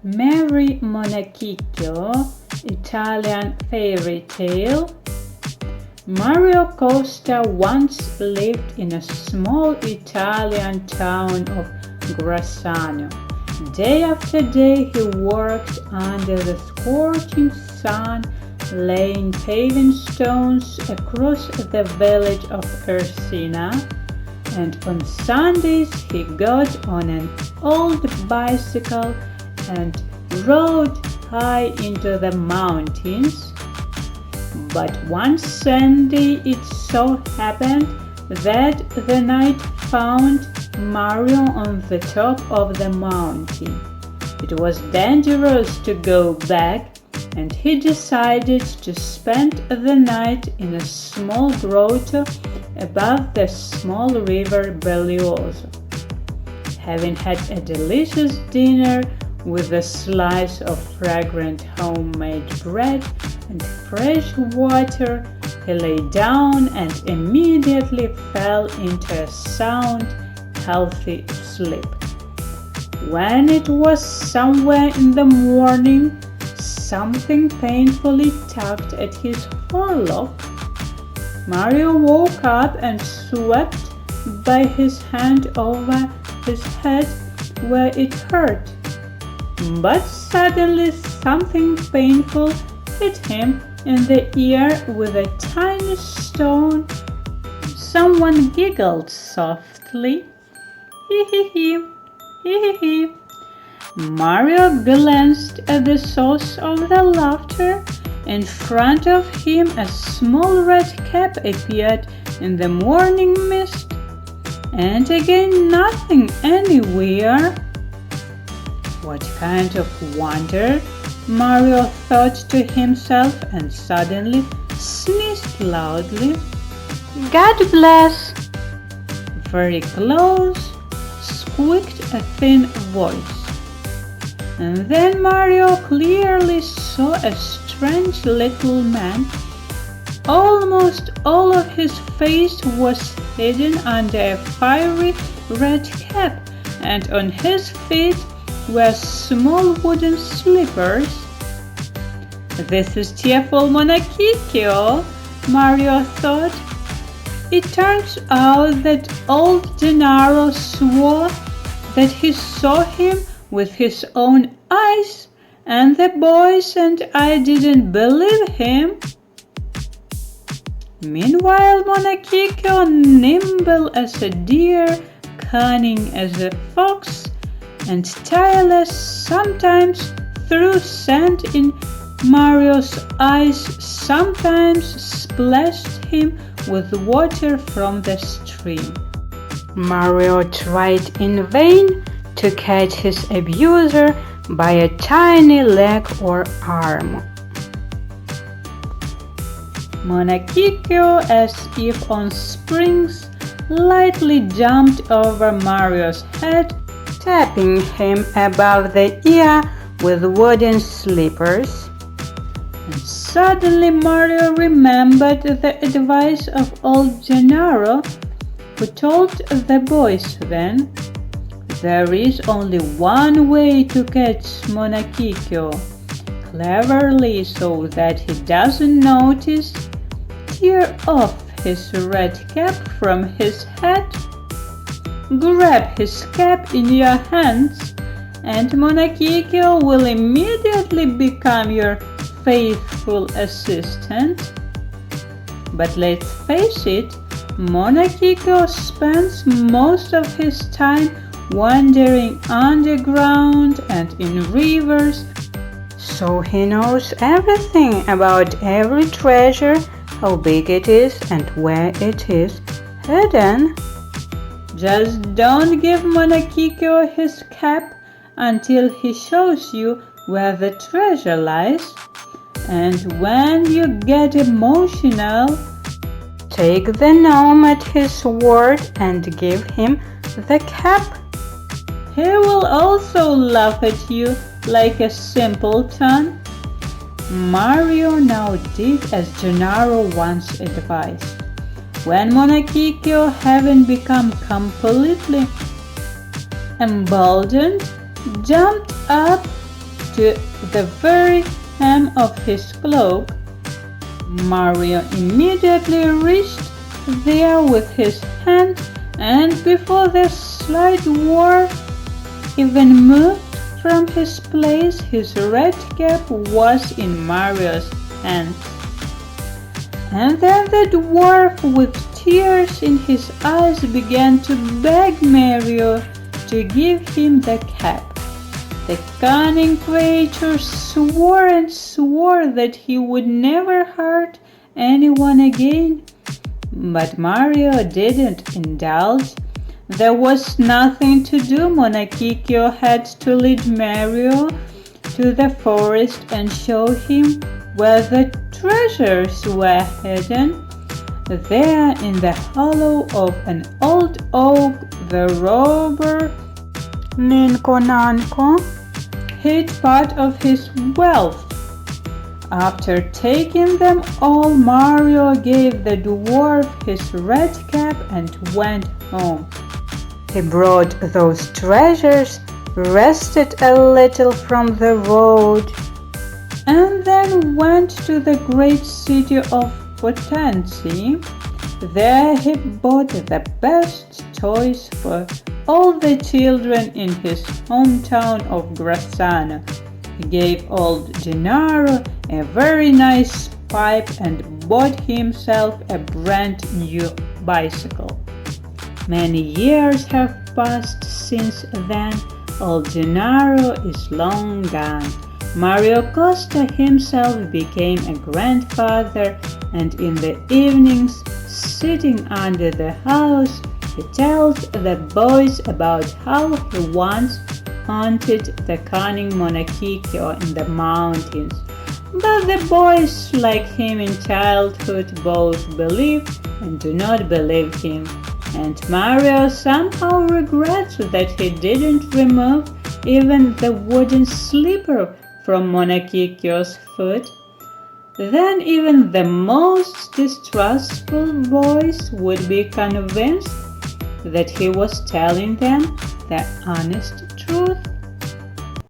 Mary Monakiccio, Italian fairy tale. Mario Costa once lived in a small Italian town of Grassano. Day after day he worked under the scorching sun, laying paving stones across the village of Ursina, and on Sundays he got on an old bicycle and rode high into the mountains. But one Sunday it so happened that the night found Mario on the top of the mountain. It was dangerous to go back, and he decided to spend the night in a small grotto above the small river Bellioso. Having had a delicious dinner with a slice of fragrant homemade bread and fresh water, he lay down and immediately fell into a sound, healthy sleep. When it was somewhere in the morning, something painfully tugged at his forelock. Mario woke up and swept by his hand over his head where it hurt. But suddenly something painful hit him in the ear with a tiny stone. Someone giggled softly. Hee hee hee, hee hee hee. Mario glanced at the source of the laughter. In front of him a small red cap appeared in the morning mist, and again nothing anywhere. What kind of wonder, Mario thought to himself, and suddenly sneezed loudly. God bless! Very close squeaked a thin voice. And then Mario clearly saw a strange little man. Almost all of his face was hidden under a fiery red cap, and on his feet were small wooden slippers. This is cheerful Monakiccio, Mario thought. It turns out that old Gennaro swore that he saw him with his own eyes, and the boys and I didn't believe him. Meanwhile, Monakiccio, nimble as a deer, cunning as a fox, and tireless, sometimes threw sand in Mario's eyes, sometimes splashed him with water from the stream. Mario tried in vain to catch his abuser by a tiny leg or arm. Monakiccio, as if on springs, lightly jumped over Mario's head, tapping him above the ear with wooden slippers. And suddenly Mario remembered the advice of old Gennaro, who told the boys then, "There is only one way to catch Monakiccio. Cleverly, so that he doesn't notice, tear off his red cap from his head. Grab his cap in your hands, and Monakiccio will immediately become your faithful assistant." But let's face it, Monakiccio spends most of his time wandering underground and in rivers, so he knows everything about every treasure, how big it is and where it is hidden. Just don't give Monakiccio his cap until he shows you where the treasure lies. And when you get emotional, take the gnome at his word and give him the cap. He will also laugh at you like a simpleton. Mario now did as Gennaro once advised. When Monakiccio, having become completely emboldened, jumped up to the very hem of his cloak. Mario immediately reached there with his hand, and before the sly dwarf even moved from his place, his red cap was in Mario's hands. And then the dwarf, with tears in his eyes, began to beg Mario to give him the cap. The cunning creature swore and swore that he would never hurt anyone again. But Mario didn't indulge. There was nothing to do. Monakiccio had to lead Mario to the forest and show him where the treasures were hidden. There, in the hollow of an old oak, the robber Ninko hid part of his wealth. After taking them all, Mario gave the dwarf his red cap and went home. He brought those treasures, rested a little from the road, and then went to the great city of Potenza. There he bought the best toys for all the children in his hometown of Grassano. He gave old Gennaro a very nice pipe and bought himself a brand new bicycle. Many years have passed since then. Old Gennaro is long gone. Mario Costa himself became a grandfather, and in the evenings, sitting under the house, he tells the boys about how he once haunted the cunning Monakiccio in the mountains. But the boys, like him in childhood, both believe and do not believe him. And Mario somehow regrets that he didn't remove even the wooden slipper from Monakiccio's foot. Then even the most distrustful boys would be convinced that he was telling them the honest truth.